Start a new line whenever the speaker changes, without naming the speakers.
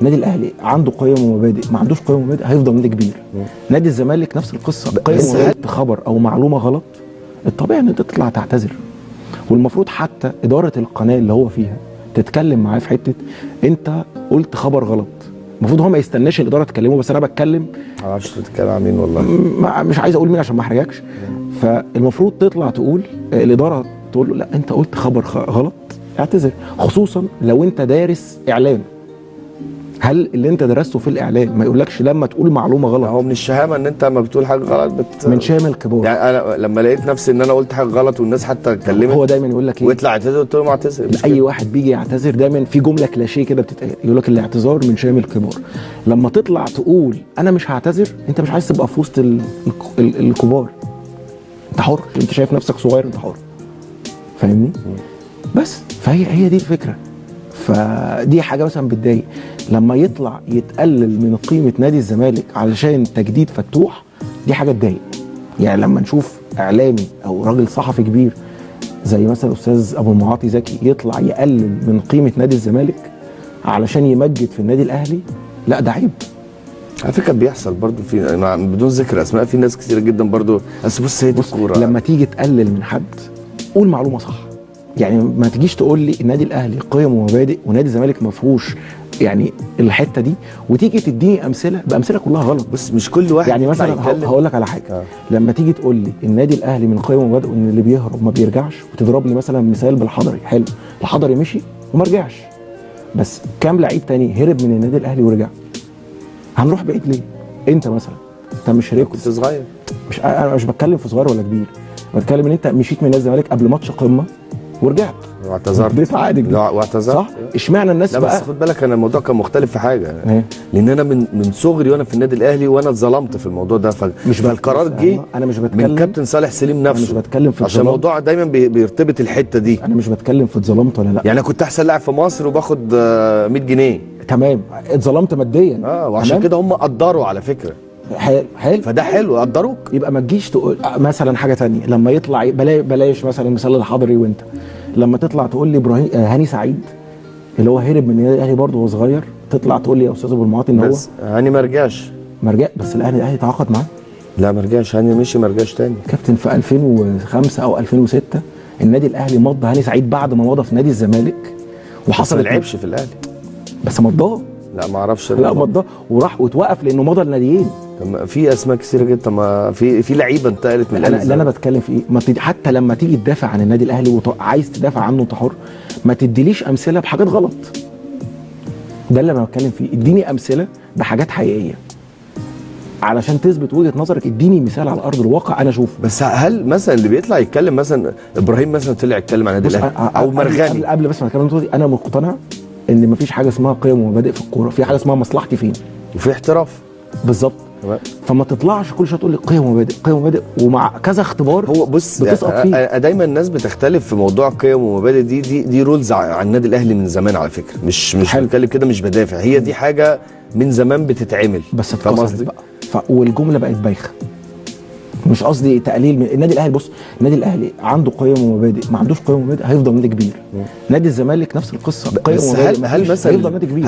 النادي الاهلي عنده قيم ومبادئ، ما عندوش قيم ومبادئ هيفضل نادي كبير. نادي الزمالك نفس القصه، قيم ومبادئ خبر او معلومه غلط الطبيعي ان انت تطلع تعتذر. والمفروض حتى اداره القناه اللي هو فيها تتكلم معاه في حته انت قلت خبر غلط. المفروض هو ما يستناش الاداره تكلمه، بس انا بتكلم
ما اعرفش بتتكلم عن مين والله،
مش عايز اقول مين عشان ما احرجكش. فالمفروض تطلع تقول الاداره تقول له لا انت قلت خبر غلط اعتذر، خصوصا لو انت دارس اعلام. هل اللي انت درسته في الاعلام ما يقولكش لما تقول معلومه غلط؟
هو من الشهامه ان انت لما بتقول حاجه غلط
من شامل الكبار.
يعني انا لما لقيت نفسي ان انا قلت حاجه غلط والناس حتى اتكلمت،
هو دايما يقول لك ايه؟
ويطلع يعتذر، قلت له ما اعتذر.
اي واحد بيجي يعتذر دايما في جمله كلاشيه كده بتتقال، يقول لك الاعتذار من شامل الكبار. لما تطلع تقول انا مش هعتذر، انت مش عايز تبقى في وسط الكبار. انت حر، انت شايف نفسك صغير، انت حر. فاهمني؟ بس فهي دي الفكره. فدي حاجه مثلا بتضايق لما يطلع يتقلل من قيمه نادي الزمالك علشان تجديد فتوح. دي حاجه تضايق. يعني لما نشوف اعلامي او راجل صحفي كبير زي مثلا الاستاذ ابو المعاطي زكي يطلع يقلل من قيمه نادي الزمالك علشان يمجد في النادي الاهلي، لا ده عيب.
على فكره بيحصل برضو في بدون ذكر اسماء، في ناس كتير جدا برضو. بس بص هي دي الكوره،
لما تيجي تقلل من حد قول معلومه صح. يعني ما تجيش تقول لي النادي الاهلي قيم ومبادئ ونادي الزمالك ما فيهوش يعني الحته دي، وتيجي تديني امثله بامثله كلها غلط.
بس مش كل واحد
يعني مثلا هقول لك على حاجه. لما تيجي تقول لي النادي الاهلي من قيم ومبادئ ان اللي بيهرب ما بيرجعش، وتضربني مثلا مثال بالحضري، حلو الحضري مشي وما رجعش، بس كام لعيب تاني هرب من النادي الاهلي ورجع؟ هنروح بعيد ليه؟ انت مثلا انت مش هربت،
كنت صغير.
انا مش بتكلم في صغير ولا كبير، بتكلم ان انت مشيت من نادي الزمالك قبل ماتش قمه ورجعت
واعتذرت،
اديت عادي
واعتذرت
صح. اشمعنى الناس
لا
بقى؟
بس خد بالك انا الموضوع كان مختلف في حاجه. لان انا من صغري وانا في النادي الاهلي وانا اتظلمت في الموضوع ده، فالقرار جه
انا مش بتكلم
من كابتن صالح سليم نفسه.
انا مش بتكلم في
عشان الموضوع دايما بيرتبط الحته دي.
انا مش بتكلم في اتظلمت ولا لا.
يعني انا كنت احسن لاعب في مصر وباخد 100 جنيه
تمام، اتظلمت ماديا.
وعشان كده هم قدروا على فكره.
حلو
فده حلو، قدروك.
يبقى ما تجيش تقول مثلا حاجه ثانيه لما يطلع بلاش مثلا مثال الحضري، وانت لما تطلع تقول لي ابراهيم هاني سعيد اللي هو هرب من النادي الاهلي برضه وهو صغير، تطلع تقول لي يا استاذ ابو المعاطي ان هو
بس هاني ما رجعش.
بس الاهلي تعاقد معاه.
لا ما رجعش، هاني مشي ما رجعش تاني.
كابتن في 2005 او 2006 النادي الاهلي مضى هاني سعيد بعد ما مضى في نادي الزمالك، وحصل
ما لعبش في الاهلي
بس مضاه.
لا ما اعرفش.
لا مضاه وراح واتوقف لانه مضى الناديين.
في اسماء كثيره جدا، ما في لعيبه انتقلت من الاهلي.
اللي انا بتكلم في ايه، ما حتى لما تيجي تدافع عن النادي الاهلي وعايز تدافع عنه انت حر، ما تديليش امثله بحاجات غلط. ده اللي انا بتكلم فيه، اديني امثله بحاجات حقيقيه علشان تثبت وجهه نظرك. اديني مثال على ارض الواقع انا اشوفه.
بس هل مثلا اللي بيطلع يتكلم مثلا ابراهيم مثلا طلع يتكلم عن النادي الاهلي او مرغني
قبل بس ما اتكلم، انا مقتنع ان مفيش حاجه اسمها قيم ومبادئ في الكوره، في حاجه اسمها مصلحتي فين،
وفي احتراف.
بالظبط. فما تطلعش كل شويه تقول لي قيم ومبادئ قيم ومبادئ، ومع كذا اختبار
هو بص
بتسقط فيه.
دايما الناس بتختلف في موضوع قيم ومبادئ دي رولز عن النادي الاهلي من زمان على فكره. مش بتكلم كده، مش بدافع، هي دي حاجه من زمان بتتعمل.
بس اتكسرت بقى والجمله بقت بايخه. مش قصدي تقليل من النادي الاهلي. بص النادي الاهلي عنده قيم ومبادئ، ما عندوش قيم ومبادئ هيفضل نادي كبير. نادي الزمالك نفس القصه، قيم
ومبادئ هل مثلا
هيفضل نادي كبير.